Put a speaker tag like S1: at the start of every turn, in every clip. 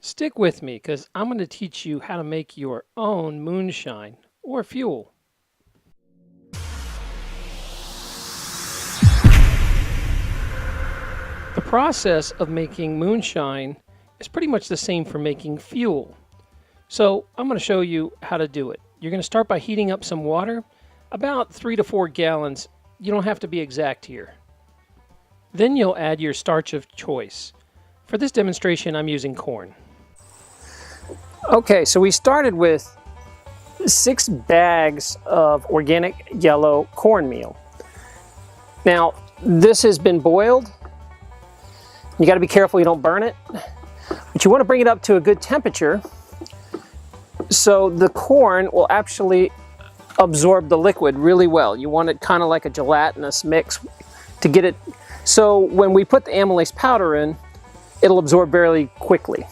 S1: Stick with me because I'm going to teach you how to make your own moonshine or fuel. The process of making moonshine is pretty much the same for making fuel. So I'm going to show you how to do it. You're going to start by heating up some water, about 3 to 4 gallons. You don't have to be exact here. Then you'll add your starch of choice. For this demonstration, I'm using corn. Okay, so we started with 6 bags of organic yellow cornmeal. Now, this has been boiled. You got to be careful you don't burn it. But you want to bring it up to a good temperature so the corn will actually absorb the liquid really well. You want it kind of like a gelatinous mix to get it. So when we put the amylase powder in, it'll absorb very quickly.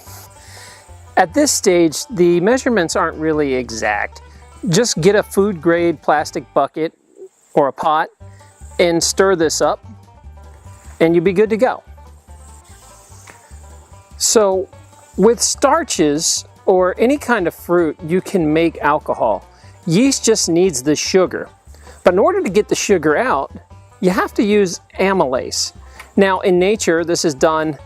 S1: At this stage, the measurements aren't really exact. Just get a food grade plastic bucket or a pot and stir this up and you'll be good to go. So with starches or any kind of fruit, you can make alcohol. Yeast just needs the sugar. But in order to get the sugar out, you have to use amylase. Now in nature, this is done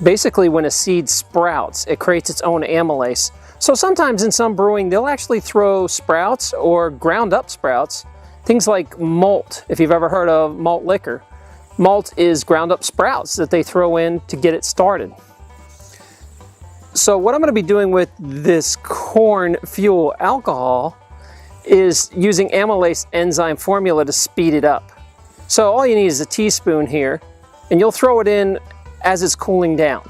S1: basically when a seed sprouts, it creates its own amylase. So sometimes in some brewing, they'll actually throw sprouts or ground up sprouts, things like malt, if you've ever heard of malt liquor. Malt is ground up sprouts that they throw in to get it started. So what I'm going to be doing with this corn fuel alcohol is using amylase enzyme formula to speed it up. So all you need is a teaspoon here, and you'll throw it in as it's cooling down.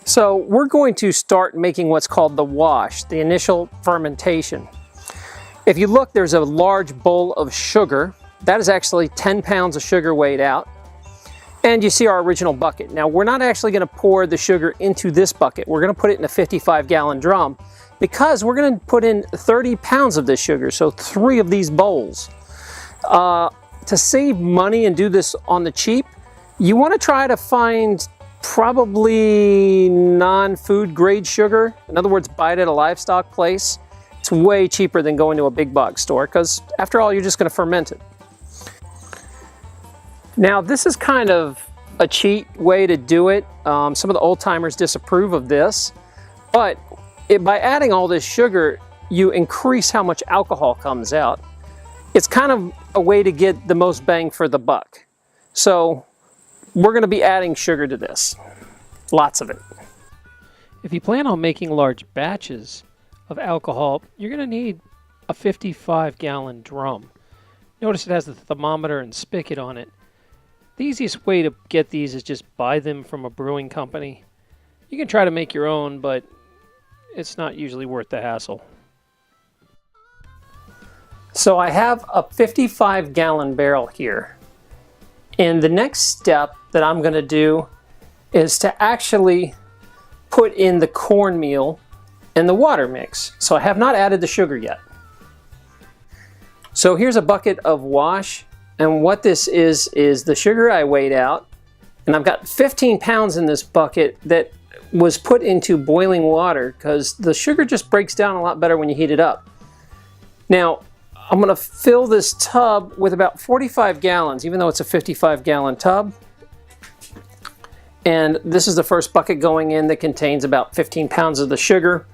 S1: So we're going to start making what's called the wash, the initial fermentation. If you look, there's a large bowl of sugar. That is actually 10 pounds of sugar weighed out. And you see our original bucket. Now we're not actually going to pour the sugar into this bucket. We're going to put it in a 55-gallon drum because we're going to put in 30 pounds of this sugar, so 3 of these bowls. To save money and do this on the cheap, you want to try to find probably non-food grade sugar. In other words, buy it at a livestock place. It's way cheaper than going to a big box store because after all, you're just going to ferment it. Now this is kind of a cheat way to do it. Some of the old timers disapprove of this, but by adding all this sugar, you increase how much alcohol comes out. It's kind of a way to get the most bang for the buck. So we're going to be adding sugar to this, lots of it. If you plan on making large batches of alcohol, you're going to need a 55-gallon drum. Notice it has the thermometer and spigot on it. The easiest way to get these is just buy them from a brewing company. You can try to make your own, but it's not usually worth the hassle. So I have a 55-gallon barrel here. And the next step that I'm going to do is to actually put in the cornmeal and the water mix. So I have not added the sugar yet. So here's a bucket of wash, and what this is the sugar I weighed out, and I've got 15 pounds in this bucket that was put into boiling water because the sugar just breaks down a lot better when you heat it up. Now I'm going to fill this tub with about 45 gallons, even though it's a 55-gallon tub. And this is the first bucket going in that contains about 15 pounds of the sugar.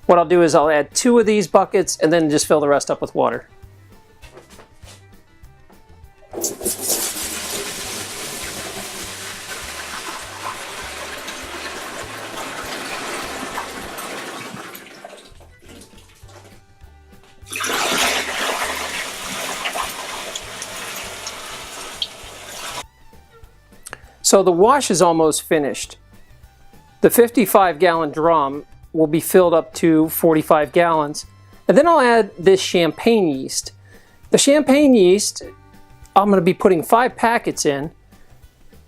S1: What I'll do is I'll add 2 of these buckets and then just fill the rest up with water. So the wash is almost finished. The 55-gallon drum will be filled up to 45 gallons. And then I'll add this champagne yeast. The champagne yeast, I'm going to be putting 5 packets in.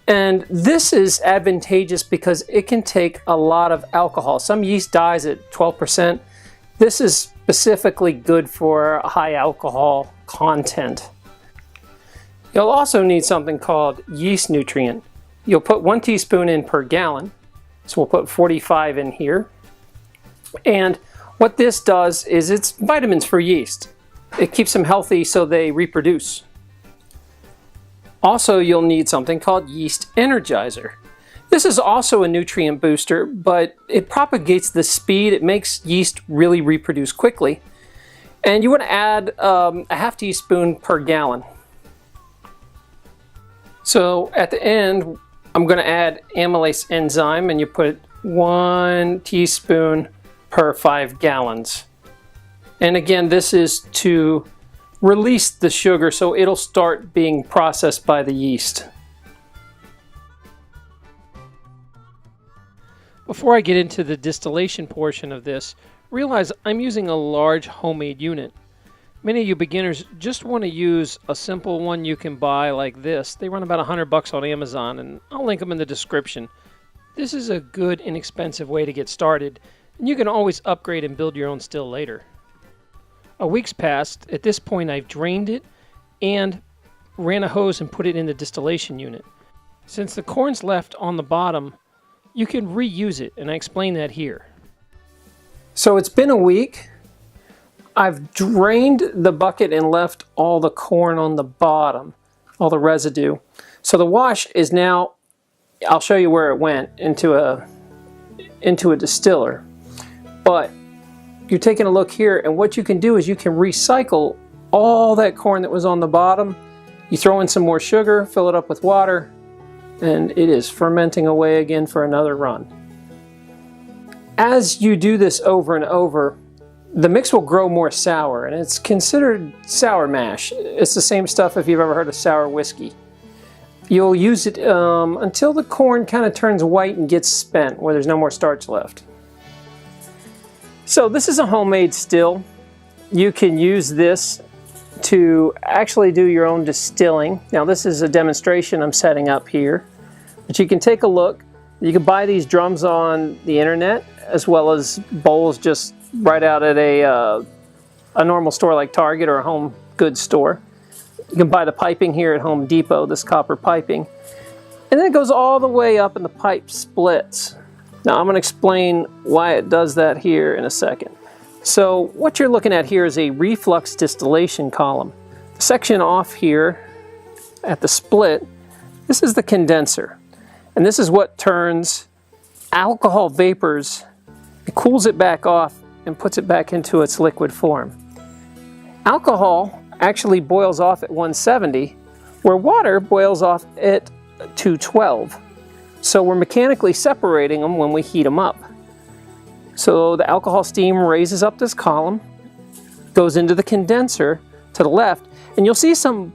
S1: And this is advantageous because it can take a lot of alcohol. Some yeast dies at 12%. This is specifically good for a high alcohol content. You'll also need something called yeast nutrient. You'll put 1 teaspoon in per gallon, So we'll put 45 in here. And what this does is it's vitamins for yeast. It keeps them healthy so they reproduce. Also, you'll need something called yeast energizer. This is also a nutrient booster, but it propagates the speed. It makes yeast really reproduce quickly. And you want to add a half teaspoon per gallon. So at the end, I'm going to add amylase enzyme, and you put 1 teaspoon per 5 gallons. And again, this is to release the sugar so it'll start being processed by the yeast. Before I get into the distillation portion of this, realize I'm using a large homemade unit. Many of you beginners just want to use a simple one you can buy like this. They run about $100 on Amazon, and I'll link them in the description. This is a good, inexpensive way to get started, and you can always upgrade and build your own still later. A week's passed. At this point, I've drained it and ran a hose and put it in the distillation unit. Since the corn's left on the bottom, you can reuse it, and I explain that here. So it's been a week. I've drained the bucket and left all the corn on the bottom, all the residue. So the wash is now, I'll show you where it went, into a distiller. But you're taking a look here, and what you can do is you can recycle all that corn that was on the bottom. You throw in some more sugar, fill it up with water, and it is fermenting away again for another run. As you do this over and over, the mix will grow more sour, and it's considered sour mash. It's the same stuff if you've ever heard of sour whiskey. You'll use it until the corn kind of turns white and gets spent, where there's no more starch left. So this is a homemade still. You can use this to actually do your own distilling. Now this is a demonstration I'm setting up here, but you can take a look. You can buy these drums on the internet, as well as bowls just right out at a normal store like Target or a home goods store. You can buy the piping here at Home Depot, this copper piping. And then it goes all the way up and the pipe splits. Now I'm going to explain why it does that here in a second. So what you're looking at here is a reflux distillation column. The section off here at the split, this is the condenser. And this is what turns alcohol vapors, it cools it back off and puts it back into its liquid form. Alcohol actually boils off at 170, where water boils off at 212. So we're mechanically separating them when we heat them up. So the alcohol steam raises up this column, goes into the condenser to the left, and you'll see some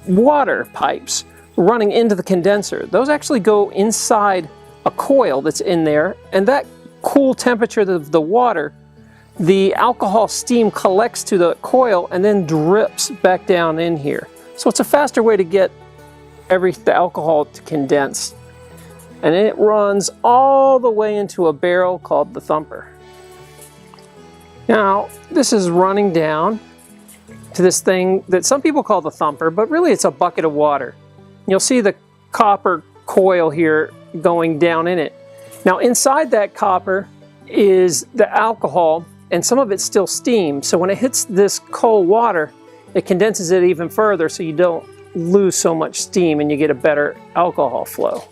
S1: water pipes running into the condenser. Those actually go inside a coil that's in there, and that cool temperature of the water, the alcohol steam collects to the coil and then drips back down in here. So it's a faster way to get the alcohol to condense. And it runs all the way into a barrel called the thumper. Now, this is running down to this thing that some people call the thumper, but really it's a bucket of water. You'll see the copper coil here going down in it. Now, inside that copper is the alcohol, and some of it's still steam. So when it hits this cold water, it condenses it even further so you don't lose so much steam and you get a better alcohol flow.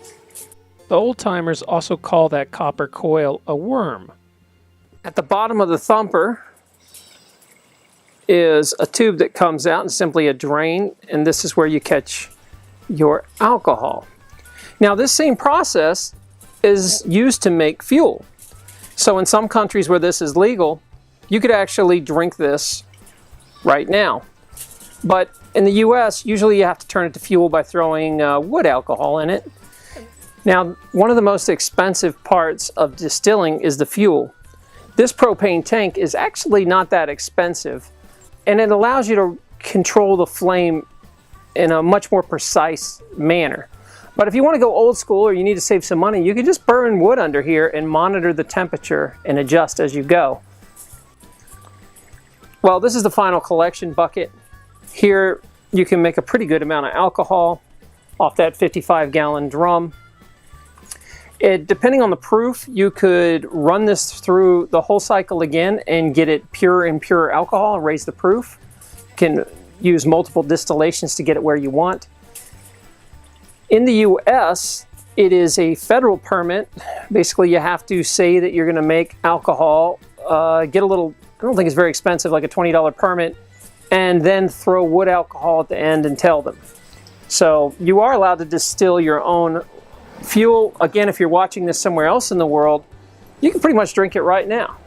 S1: The old-timers also call that copper coil a worm. At the bottom of the thumper is a tube that comes out and simply a drain, and this is where you catch your alcohol. Now this same process is used to make fuel. So in some countries where this is legal, you could actually drink this right now. But in the US, usually you have to turn it to fuel by throwing wood alcohol in it. Now, one of the most expensive parts of distilling is the fuel. This propane tank is actually not that expensive, and it allows you to control the flame in a much more precise manner. But if you want to go old school or you need to save some money, you can just burn wood under here and monitor the temperature and adjust as you go. Well, this is the final collection bucket. Here you can make a pretty good amount of alcohol off that 55-gallon drum. Depending on the proof, you could run this through the whole cycle again and get it pure and pure alcohol and raise the proof. You can use multiple distillations to get it where you want. In the US, it is a federal permit. Basically, you have to say that you're going to make alcohol, get a little, I don't think it's very expensive, like a $20 permit, and then throw wood alcohol at the end and tell them. So you are allowed to distill your own fuel. Again, if you're watching this somewhere else in the world, you can pretty much drink it right now.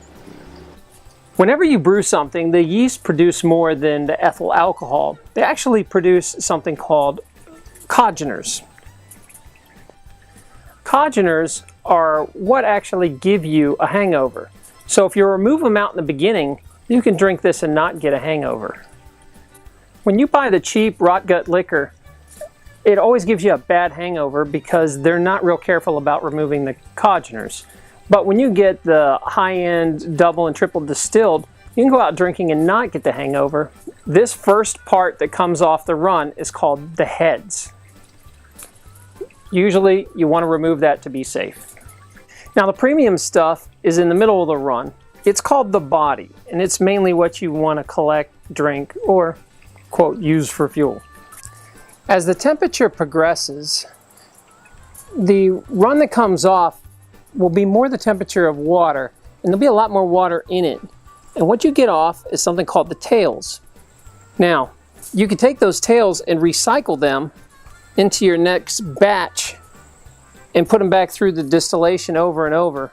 S1: Whenever you brew something, the yeast produce more than the ethyl alcohol. They actually produce something called congeners. Congeners are what actually give you a hangover. So if you remove them out in the beginning, you can drink this and not get a hangover. When you buy the cheap rot gut liquor, it always gives you a bad hangover because they're not real careful about removing the congeners. But when you get the high-end double and triple distilled, you can go out drinking and not get the hangover. This first part that comes off the run is called the heads. Usually you want to remove that to be safe. Now the premium stuff is in the middle of the run. It's called the body, and it's mainly what you want to collect, drink, or, quote, use for fuel. As the temperature progresses, the run that comes off will be more the temperature of water, and there'll be a lot more water in it. And what you get off is something called the tails. Now, you can take those tails and recycle them into your next batch and put them back through the distillation over and over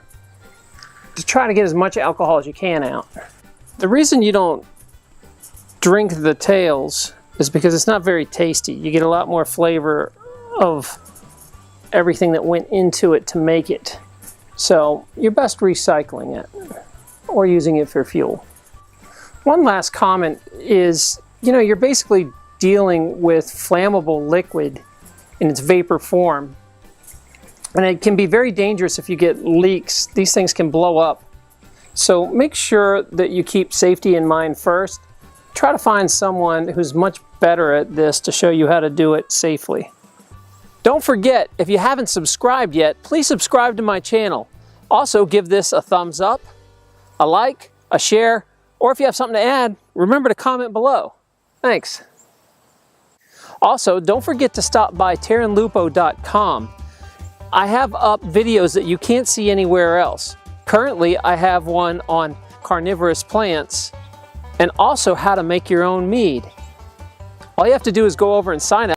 S1: to try to get as much alcohol as you can out. The reason you don't drink the tails is because it's not very tasty. You get a lot more flavor of everything that went into it to make it. So you're best recycling it or using it for fuel. One last comment is, you're basically dealing with flammable liquid in its vapor form. And it can be very dangerous if you get leaks. These things can blow up. So make sure that you keep safety in mind first. Try to find someone who's much better at this to show you how to do it safely. Don't forget, if you haven't subscribed yet, please subscribe to my channel. Also, give this a thumbs up, a like, a share, or if you have something to add, remember to comment below. Thanks. Also, don't forget to stop by terranlupo.com. I have up videos that you can't see anywhere else. Currently, I have one on carnivorous plants and also how to make your own mead. All you have to do is go over and sign up.